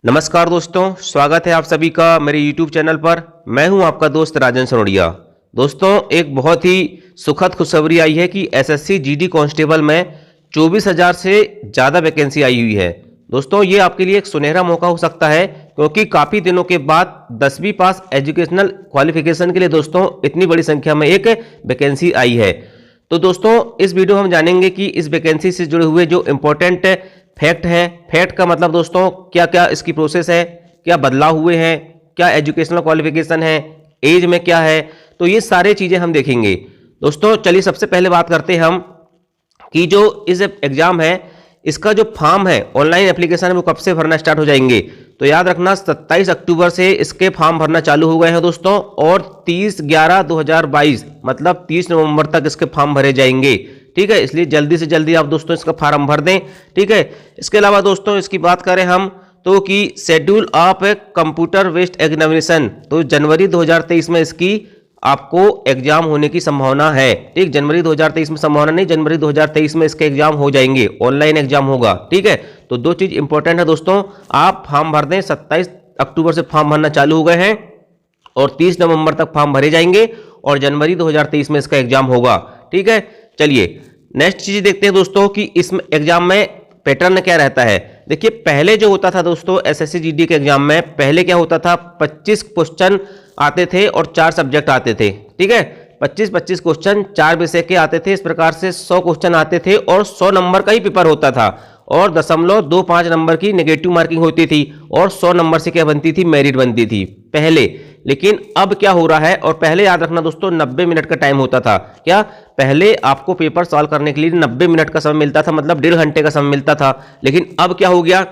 नमस्कार दोस्तों, स्वागत है आप सभी का मेरे YouTube चैनल पर। मैं हूं आपका दोस्त राजन सनोडिया। दोस्तों, एक बहुत ही सुखद खुशखबरी आई है कि एसएससी जीडी कांस्टेबल में 24,000 से ज़्यादा वैकेंसी आई हुई है। दोस्तों, ये आपके लिए एक सुनहरा मौका हो सकता है क्योंकि काफ़ी दिनों के बाद 10वीं पास एजुकेशनल क्वालिफिकेशन के लिए दोस्तों इतनी बड़ी संख्या में एक वैकेंसी आई है। तो दोस्तों, इस वीडियो में हम जानेंगे कि इस वैकेंसी से जुड़े हुए जो इम्पोर्टेंट फैक्ट है, फैक्ट का मतलब दोस्तों क्या क्या इसकी प्रोसेस है, क्या बदलाव हुए हैं, क्या एजुकेशनल क्वालिफिकेशन है, एज में क्या है, तो ये सारे चीज़ें हम देखेंगे। दोस्तों चलिए सबसे पहले बात करते हैं हम कि जो इस एग्ज़ाम है इसका जो फॉर्म है, ऑनलाइन एप्लीकेशन है, वो कब से भरना स्टार्ट हो जाएंगे। तो याद रखना 27 अक्टूबर से इसके फॉर्म भरना चालू हो गए हैं दोस्तों, और 30/11/2022 मतलब 30 नवंबर तक इसके फॉर्म भरे जाएंगे। ठीक है, इसलिए जल्दी से जल्दी आप दोस्तों इसका फॉर्म भर दें। ठीक है, इसके अलावा दोस्तों इसकी बात करें हम तो कि schedule of computer based examination, तो जनवरी 2023 में इसकी आपको एग्जाम होने की संभावना है। ठीक, जनवरी 2023 में संभावना नहीं, जनवरी 2023 में इसके एग्जाम हो जाएंगे, ऑनलाइन एग्जाम होगा। ठीक है, तो दो चीज इंपॉर्टेंट है दोस्तों, आप फॉर्म भर दें। 27 अक्टूबर से फॉर्म भरना चालू हो गए हैं और 30 नवंबर तक फॉर्म भरे जाएंगे और जनवरी 2023 में इसका एग्जाम होगा। ठीक है, चलिए नेक्स्ट चीज देखते हैं दोस्तों कि इस एग्जाम में पैटर्न क्या रहता है। देखिए, पहले जो होता था दोस्तों एसएससी जीडी के एग्जाम में, पहले क्या होता था, 25 क्वेश्चन आते थे और 4 सब्जेक्ट आते थे। ठीक है, 25 क्वेश्चन 4 विषय के आते थे। इस प्रकार से 100 क्वेश्चन आते थे और 100 नंबर का ही पेपर होता था और 0.25 नंबर की नेगेटिव मार्किंग होती थी और 100 नंबर से क्या बनती थी, मेरिट बनती थी पहले। लेकिन अब क्या हो रहा है, और पहले याद रखना दोस्तों 90 मिनट का टाइम होता था। क्या, पहले आपको पेपर सॉल्व करने के लिए 90 मिनट का समय मिलता था, मतलब 1.5 घंटे का समय मिलता था। लेकिन अब क्या हो गया,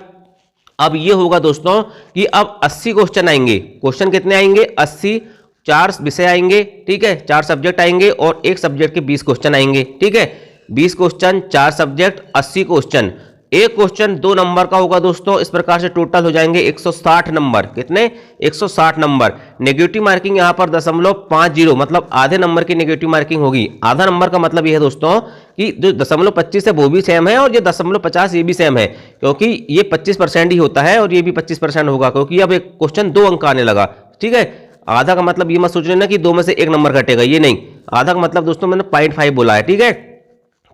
अब ये होगा दोस्तों कि अब 80 क्वेश्चन आएंगे। क्वेश्चन कितने आएंगे, 80, 4 विषय आएंगे। ठीक है, 4 सब्जेक्ट आएंगे और एक सब्जेक्ट के 20 क्वेश्चन आएंगे। ठीक है, 20 क्वेश्चन, 4 सब्जेक्ट, 80 क्वेश्चन। एक क्वेश्चन 2 नंबर का होगा दोस्तों। इस प्रकार से टोटल हो जाएंगे 160 नंबर। कितने, 160 नंबर। नेगेटिव मार्किंग यहां पर 0.50 मतलब आधे नंबर की नेगेटिव मार्किंग होगी। आधा नंबर का मतलब यह है दोस्तों कि जो 0.25 है वो भी सेम है और ये 0.50 ये भी सेम है, क्योंकि ये 25% ही होता है और ये भी 25% होगा, क्योंकि अब एक क्वेश्चन 2 अंक आने लगा। ठीक है, आधा का मतलब ये मत सोच लेना कि 2 में से 1 नंबर घटेगा, ये नहीं। आधा का मतलब दोस्तों मैंने 0.5 बोला है। ठीक है,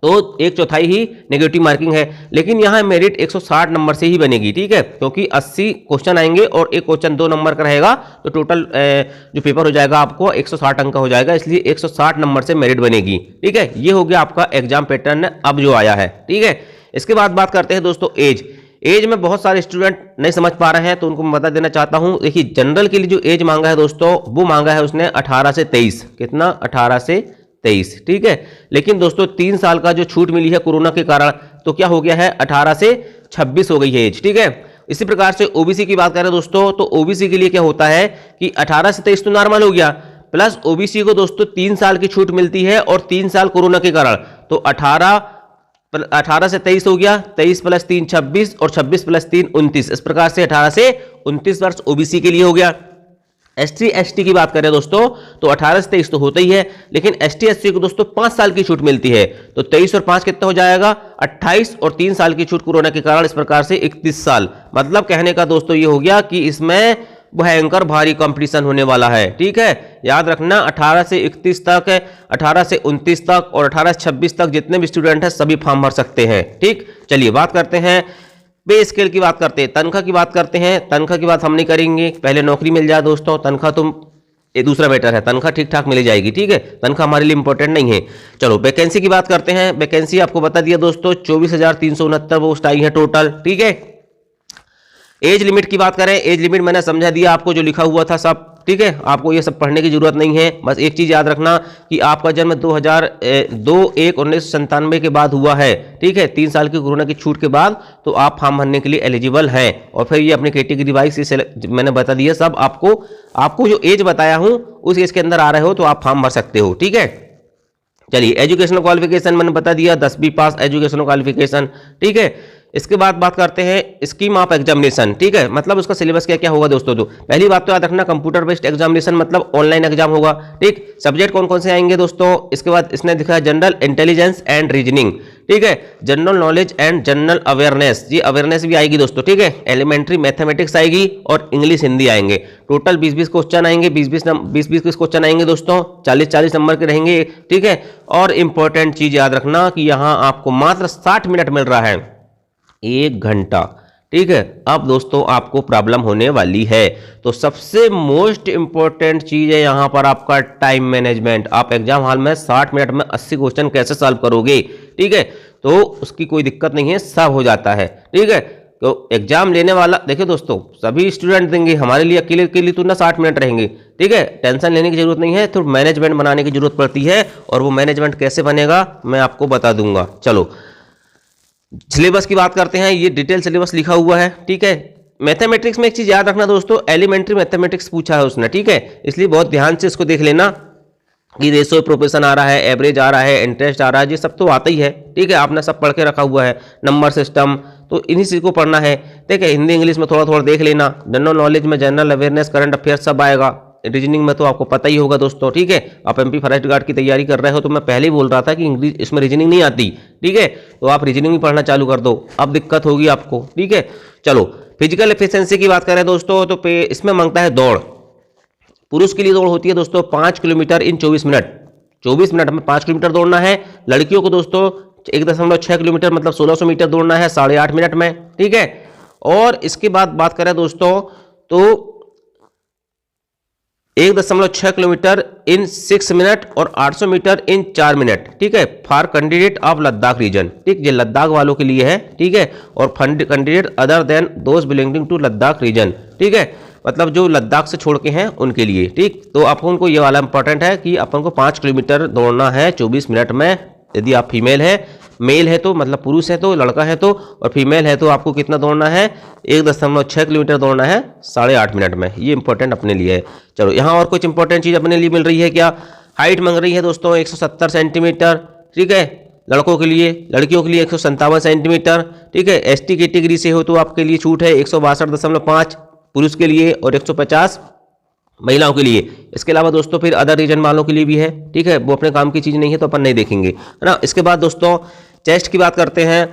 तो 1/4 ही नेगेटिव मार्किंग है। लेकिन यहाँ मेरिट 160 नंबर से ही बनेगी। ठीक है, क्योंकि 80 क्वेश्चन आएंगे और एक क्वेश्चन 2 नंबर का रहेगा, तो टोटल जो पेपर हो जाएगा आपको 160 अंक का हो जाएगा, इसलिए 160 नंबर से मेरिट बनेगी। ठीक है, ये हो गया आपका एग्जाम पैटर्न अब जो आया है। ठीक है, इसके बाद बात करते हैं दोस्तों एज में बहुत सारे स्टूडेंट नहीं समझ पा रहे हैं, तो उनको मैं बता देना चाहता हूं। देखिए, जनरल के लिए जो एज मांगा है दोस्तों, वो मांगा है उसने 18 से 23। कितना, 18 से 23। ठीक है, लेकिन दोस्तों 3 साल का जो छूट मिली है कोरोना के कारण, तो क्या हो गया है, 18 से 26 हो गई है एज। ठीक है, इसी प्रकार से ओबीसी की बात करें दोस्तों, तो ओबीसी के लिए क्या होता है कि 18 से 23 तो नॉर्मल हो गया, प्लस ओबीसी को दोस्तों 3 साल की छूट मिलती है और 3 साल कोरोना के कारण, तो 18 से 23 हो गया, 23 + 3 26 और 26 + 3 29। इस प्रकार से 18 से 29 वर्ष ओबीसी के लिए हो गया। एसटी एसटी की बात करें दोस्तों, तो 18 से 23 तो होता ही है, लेकिन एसटी एससी को दोस्तों 5 साल की छूट मिलती है, तो 23 और 5 कितना हो जाएगा, 28 और 3 साल की छूट कोरोना के कारण, इस प्रकार से 31 साल। मतलब कहने का दोस्तों ये हो गया कि इसमें भयंकर भारी कंपटीशन होने वाला है। ठीक है, याद रखना 18 से 31 तक है, 18 से 29 तक और 18 से 26 तक जितने भी स्टूडेंट हैं सभी फॉर्म भर सकते हैं। ठीक, चलिए बात करते हैं पे स्केल की बात करते हैं, तनख्वाह की बात करते हैं। तनख्वाह की बात हम नहीं करेंगे, पहले नौकरी मिल जाए दोस्तों, तनख्वाह तुम ये दूसरा बेटर है, तनख्वाह ठीक ठाक मिल जाएगी। ठीक है, तनख्वाह हमारे लिए इंपॉर्टेंट नहीं है। चलो वैकेंसी की बात करते हैं। वैकेंसी आपको बता दिया दोस्तों, 24,369 पोस्ट आई है टोटल। ठीक है, एज लिमिट की बात करें, एज लिमिट मैंने समझा दिया आपको, जो लिखा हुआ था सब। ठीक है, आपको ये सब पढ़ने की जरूरत नहीं है। बस एक चीज याद रखना कि आपका जन्म 2/1/1997 के बाद हुआ है। ठीक है, 3 साल की कोरोना की छूट के बाद, तो आप फॉर्म भरने के लिए एलिजिबल हैं। और फिर ये अपनी कैटेगरी वाइज मैंने बता दिया सब आपको जो एज बताया हूं उस एज के अंदर आ रहे हो तो आप फॉर्म भर सकते हो। ठीक है, चलिए एजुकेशनल क्वालिफिकेशन मैंने बता दिया, 10वीं पास एजुकेशनल क्वालिफिकेशन। ठीक है, इसके बाद बात करते हैं स्कीम ऑफ एग्जामिनेशन। ठीक है, मतलब उसका सिलेबस क्या क्या होगा दोस्तों। तो पहली बात तो याद रखना, कंप्यूटर बेस्ड एग्जामिनेशन मतलब ऑनलाइन एग्जाम होगा। ठीक, सब्जेक्ट कौन कौन से आएंगे दोस्तों, इसके बाद इसने दिखा जनरल इंटेलिजेंस एंड रीजनिंग। ठीक है। General knowledge and general awareness, ये अवेयरनेस भी आएगी दोस्तों, ठीक है। एलिमेंट्री मैथमेटिक्स आएगी और इंग्लिश हिंदी आएंगे। टोटल 20-20 क्वेश्चन आएंगे, 20-20 क्वेश्चन आएंगे दोस्तों, 40-40 नंबर के रहेंगे, ठीक है। और इंपॉर्टेंट चीज याद रखना कि यहां आपको मात्र 60 मिनट मिल रहा है, 1 घंटा, ठीक है। अब दोस्तों आपको प्रॉब्लम होने वाली है, तो सबसे मोस्ट इंपॉर्टेंट चीज है यहां पर आपका टाइम मैनेजमेंट। आप एग्जाम हॉल में 60 मिनट में 80 क्वेश्चन कैसे सॉल्व करोगे, ठीक है। तो उसकी कोई दिक्कत नहीं है, सब हो जाता है, ठीक है। तो एग्जाम लेने वाला, देखिए दोस्तों, सभी स्टूडेंट देंगे, हमारे लिए अकेले के लिए तो ना 60 मिनट रहेंगे, ठीक है। टेंशन लेने की जरूरत नहीं है, तो मैनेजमेंट बनाने की जरूरत पड़ती है, और वो मैनेजमेंट कैसे बनेगा मैं आपको बता दूंगा। चलो सिलेबस की बात करते हैं, ये डिटेल सिलेबस लिखा हुआ है, ठीक है। मैथमेटिक्स में एक चीज याद रखना दोस्तों, एलिमेंट्री मैथमेटिक्स पूछा है उसने, ठीक है, इसलिए बहुत ध्यान से इसको देख लेना कि रेशो प्रोपोर्शन आ रहा है, एवरेज आ रहा है, इंटरेस्ट आ रहा है, ये सब तो आता ही है, ठीक है। आपने सब पढ़ के रखा हुआ है, नंबर सिस्टम, तो इन्हीं चीज को पढ़ना है, ठीक है। हिंदी इंग्लिश में थोड़ा थोड़ा देख लेना, जनरल नॉलेज में जनरल अवेयरनेस, करंट अफेयर्स सब आएगा, रीजनिंग में तो आपको पता ही होगा दोस्तों, ठीक है। आप एमपी फॉरेस्ट गार्ड की तैयारी कर रहे हो तो मैं पहले ही बोल रहा था कि इंग्लिश इसमें रीजनिंग नहीं आती, ठीक है। तो आप रीजनिंग भी पढ़ना चालू कर दो, अब दिक्कत होगी आपको, ठीक है। चलो फिजिकल एफिशिएंसी की बात करें दोस्तों, तो इसमें मांगता है दौड़। पुरुष के लिए दौड़ होती है दोस्तों 5 किलोमीटर इन 24 मिनट, 24 मिनट में 5 किलोमीटर दौड़ना है। लड़कियों को दोस्तों 1.6 किलोमीटर मतलब 1600 मीटर दौड़ना है 8.5 मिनट में, ठीक है। और इसके बाद बात करें दोस्तों, तो 1.6 किलोमीटर इन 6 मिनट और 800 मीटर इन 4 मिनट, ठीक है, for candidate of Ladakh region, ठीक, ये लद्दाख वालों के लिए है, ठीक है। और candidate other than those belonging to Ladakh region, ठीक है, मतलब जो लद्दाख से छोड़ के हैं उनके लिए, ठीक। तो अपन को ये वाला इंपॉर्टेंट है कि अपन को 5 किलोमीटर दौड़ना है 24 मिनट में। यदि आप फीमेल है, मेल है तो मतलब पुरुष है तो, लड़का है तो, और फीमेल है तो आपको कितना दौड़ना है, 1.6 किलोमीटर दौड़ना है 8.5 मिनट में। ये इंपॉर्टेंट अपने लिए है। चलो यहाँ और कुछ इंपॉर्टेंट चीज अपने लिए मिल रही है क्या, हाइट मांग रही है दोस्तों 170 सेंटीमीटर, ठीक है, लड़कों के लिए। लड़कियों के लिए 157 सेंटीमीटर, ठीक है। एसटी कैटेगरी से हो तो आपके लिए छूट है 162.5 पुरुष के लिए और 150 महिलाओं के लिए। इसके अलावा दोस्तों फिर अदर रीजन वालों के लिए भी है, ठीक है, वो अपने काम की चीज़ नहीं है तो अपन नहीं देखेंगे, है ना। इसके बाद दोस्तों चेस्ट की बात करते हैं,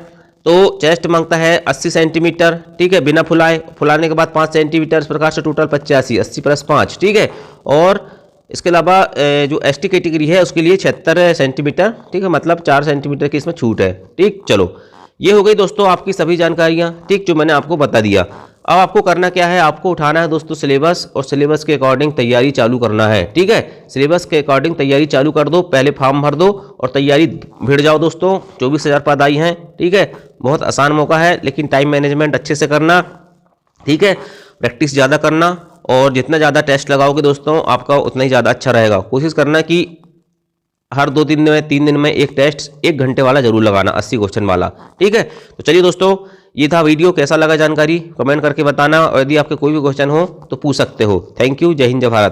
तो चेस्ट मांगता है 80 सेंटीमीटर, ठीक है, बिना फुलाए, फुलाने के बाद 5 सेंटीमीटर, इस प्रकार से टोटल 85, 80 + 5, ठीक है। और इसके अलावा जो एसटी कैटेगरी है उसके लिए 76 सेंटीमीटर, ठीक है, मतलब 4 सेंटीमीटर की इसमें छूट है, ठीक। चलो ये हो गई दोस्तों आपकी सभी जानकारियां, ठीक, जो मैंने आपको बता दिया। अब आपको करना क्या है, आपको उठाना है दोस्तों सिलेबस, और सिलेबस के अकॉर्डिंग तैयारी चालू करना है, ठीक है। सिलेबस के अकॉर्डिंग तैयारी चालू कर दो, पहले फॉर्म भर दो और तैयारी भिड़ जाओ दोस्तों। 24,000 पद आई हैं, ठीक है, बहुत आसान मौका है, लेकिन टाइम मैनेजमेंट अच्छे से करना, ठीक है, प्रैक्टिस ज़्यादा करना, और जितना ज़्यादा टेस्ट लगाओगे दोस्तों आपका उतना ही ज़्यादा अच्छा रहेगा। कोशिश करना कि हर 2 दिन में 3 दिन में एक टेस्ट 1 घंटे वाला जरूर लगाना, 80 क्वेश्चन वाला, ठीक है। तो चलिए दोस्तों, ये था वीडियो, कैसा लगा जानकारी कमेंट करके बताना, और यदि आपके कोई भी क्वेश्चन हो तो पूछ सकते हो। थैंक यू, जय हिंद, जय भारत।